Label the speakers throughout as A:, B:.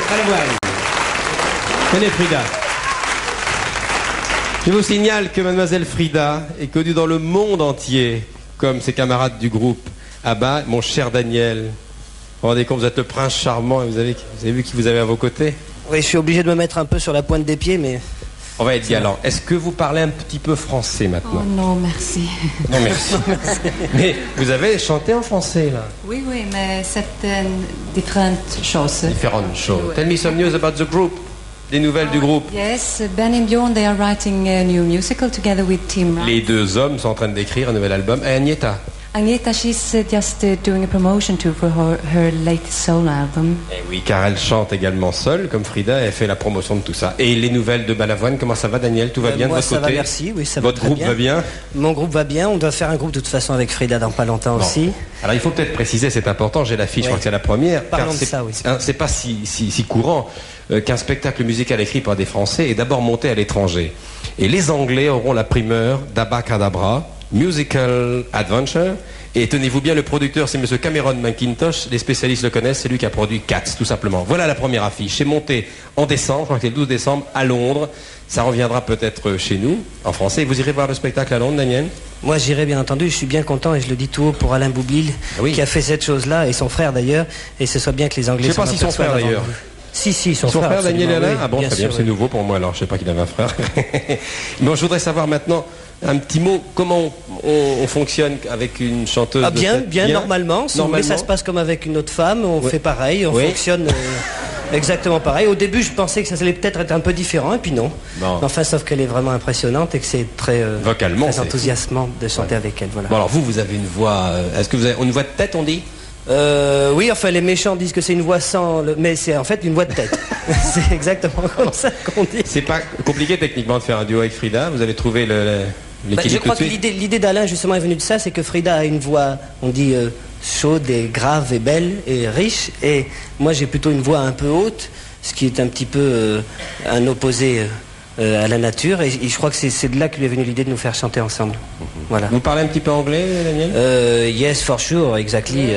A: Balavoine. Tenez Frida. Je vous signale que mademoiselle Frida est connue dans le monde entier comme ses camarades du groupe ABBA. Mon cher Daniel, vous vous rendez compte, vous êtes le prince charmant et vous avez vu qui vous avez à vos côtés?
B: Oui, je suis obligé de me mettre un peu sur la pointe des pieds, mais...
A: On va être galant. Est-ce que vous parlez un petit peu français maintenant?
C: Oh non, merci.
A: Non, merci. Mais vous avez chanté en français, là?
C: Oui, oui, mais c'est différentes choses.
A: Différentes choses. Tell me some news about the group. Des nouvelles du groupe.
C: Yes, Ben and Bjorn, they are writing a new musical together with Tim Wright.
A: Les deux hommes sont en train d'écrire un nouvel album. Et Agneta?
C: Agneta, she's just doing a promotion tour for her latest solo album.
A: Eh oui, car elle chante également seule, comme Frida, et elle fait la promotion de tout ça. Et les nouvelles de Balavoine, comment ça va, Daniel? Tout va bien de votre côté?
B: Moi, ça va, merci. Oui, ça va
A: Votre
B: très
A: groupe
B: bien.
A: va bien?
B: Mon groupe va bien. On doit faire un groupe de toute façon avec Frida dans pas longtemps aussi.
A: Alors, il faut peut-être préciser, c'est important, j'ai l'affiche, je crois que c'est la première.
B: Parlons de ça, oui.
A: C'est pas si courant qu'un spectacle musical écrit par des Français est d'abord monté à l'étranger. Et les Anglais auront la primeur d'Abacadabra, Musical Adventure. Et tenez-vous bien, le producteur, c'est M. Cameron McIntosh. Les spécialistes le connaissent, c'est lui qui a produit Cats, tout simplement. Voilà la première affiche. C'est monté en décembre, je crois que c'est le 12 décembre, à Londres. Ça reviendra peut-être chez nous, en français. Vous irez voir le spectacle à Londres, Daniel?
B: Moi, j'irai bien entendu. Je suis bien content et je le dis tout haut pour Alain Boublil, qui a fait cette chose-là, et son frère d'ailleurs. Et ce soit bien que les Anglais...
A: Je ne sais pas si son frère d'ailleurs.
B: Si, son
A: frère Daniel Alain.
B: Oui,
A: ah bon, très bien, c'est nouveau pour moi alors, je ne sais pas qu'il avait un frère. Bon, je voudrais savoir maintenant un petit mot, comment on fonctionne avec une chanteuse?
B: Bien, normalement. Si vous voulez, ça se passe comme avec une autre femme, on fait pareil, on fonctionne exactement pareil. Au début, je pensais que ça allait peut-être être un peu différent, et puis non. Enfin, sauf qu'elle est vraiment impressionnante et que c'est très,
A: vocalement,
B: très enthousiasmant de chanter avec elle. Voilà.
A: Bon, alors vous avez une voix, est-ce que vous avez une voix de tête, on dit?
B: Oui, enfin les méchants disent que c'est une voix sans... Mais c'est en fait une voix de tête. C'est exactement comme ça qu'on dit.
A: C'est pas compliqué techniquement de faire un duo avec Frida? Vous avez trouvé l'équilibre?
B: Je crois que l'idée d'Alain justement est venue de ça, c'est que Frida a une voix, on dit, chaude et grave et belle et riche. Et moi j'ai plutôt une voix un peu haute, ce qui est un petit peu un opposé... à la nature, et je crois que c'est de là que lui est venue l'idée de nous faire chanter ensemble. Voilà.
A: Vous parlez un petit peu anglais, Daniel?
B: Yes, for sure, exactly,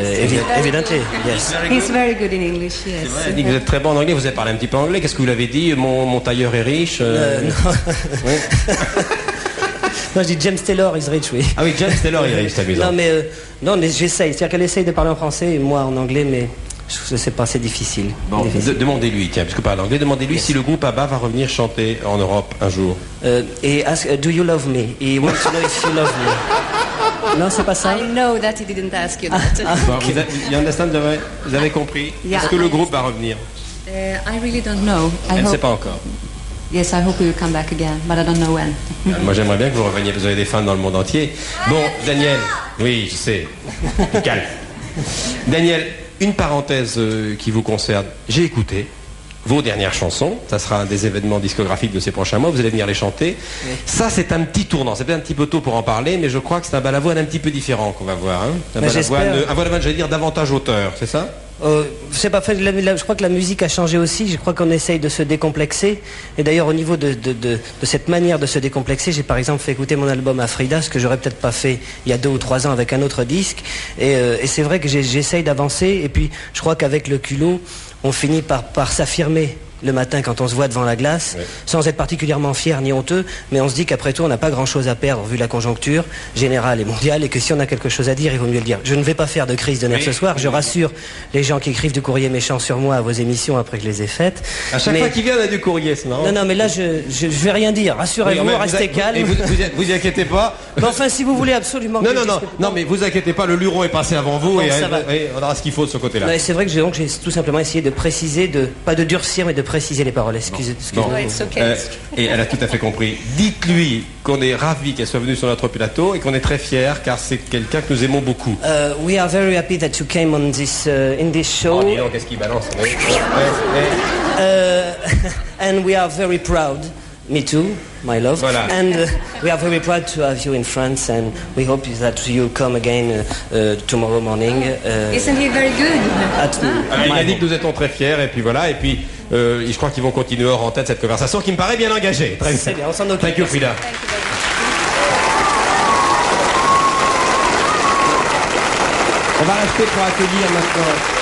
B: evidently, yes.
C: He's very good in English, yes.
A: C'est vrai, elle dit que vous êtes très bon en anglais, vous avez parlé un petit peu anglais, qu'est-ce que vous l'avez dit? Mon tailleur est riche?
B: Non. Oui. Non, je dis James Taylor is rich, oui.
A: Ah oui, James Taylor est riche, t'as vu.
B: Non, mais j'essaye, c'est-à-dire qu'elle essaye de parler en français et moi en anglais, mais... Je ne sais pas, c'est difficile.
A: Bon, demandez-lui, tiens, parce que parle anglais, demandez-lui si le groupe ABBA va revenir chanter en Europe un jour.
B: Et ask, do you love me? He wants to know if you love me. Non, c'est pas ça.
C: I know that he didn't ask you that.
A: Bon, you understand, vous avez compris? Est-ce que le groupe va revenir?
C: I really don't know.
A: Elle ne sait pas encore.
C: Yes, I hope we will come back again, but I don't know when.
A: Moi, j'aimerais bien que vous reveniez, vous avez des fans dans le monde entier. Bon, Daniel, oui, je sais. Calme. Daniel, une parenthèse qui vous concerne. J'ai écouté vos dernières chansons. Ça sera un des événements discographiques de ces prochains mois. Vous allez venir les chanter. Oui. Ça, c'est un petit tournant. C'est peut-être un petit peu tôt pour en parler, mais je crois que c'est un Balavoine un petit peu différent qu'on va voir. Hein, un Balavoine, j'allais dire, davantage auteur, c'est ça?
B: C'est pas fait. Je crois que la musique a changé aussi. Je crois qu'on essaye de se décomplexer. Et d'ailleurs, au niveau de cette manière de se décomplexer, j'ai par exemple fait écouter mon album à Frida, ce que j'aurais peut-être pas fait il y a 2 ou 3 ans avec un autre disque. Et c'est vrai que j'essaye d'avancer. Et puis, je crois qu'avec le culot, on finit par s'affirmer le matin quand on se voit devant la glace, sans être particulièrement fier ni honteux, mais on se dit qu'après tout on n'a pas grand chose à perdre vu la conjoncture générale et mondiale, et que si on a quelque chose à dire, il vaut mieux le dire. Je ne vais pas faire de crise de nerfs ce soir, je rassure les gens qui écrivent du courrier méchant sur moi à vos émissions après que je les ai faites.
A: À chaque fois qu'il vient, on a du courrier, c'est marrant.
B: Non, mais là je vais rien dire, rassurez-vous, restez calme.
A: Et vous y inquiétez pas.
B: Mais enfin, si vous voulez absolument...
A: Non, mais vous inquiétez pas, le luron est passé avant vous,
B: bon,
A: et on aura ce qu'il faut de ce côté-là.
B: C'est vrai que j'ai tout simplement essayé de préciser, pas de durcir, mais de préciser les paroles. Excusez-moi.
A: Et elle a tout à fait compris. Dites-lui qu'on est ravis qu'elle soit venue sur notre plateau et qu'on est très fiers car c'est quelqu'un que nous aimons beaucoup.
B: We are very happy that you came on this in this show.
A: Oh, dis donc, qu'est-ce qu'il balance?
B: And we are very proud. Me too, my love. Voilà. And we are very proud to have you in France, and we hope that you come again tomorrow morning.
C: Isn't he very good?
A: Il a dit que nous étions très fiers, et puis voilà, et puis je crois qu'ils vont continuer hors en tête cette conversation qui me paraît bien engagée. Très
B: bien, on s'en occupe.
A: Thank you, Frida. On va rester pour accueillir maintenant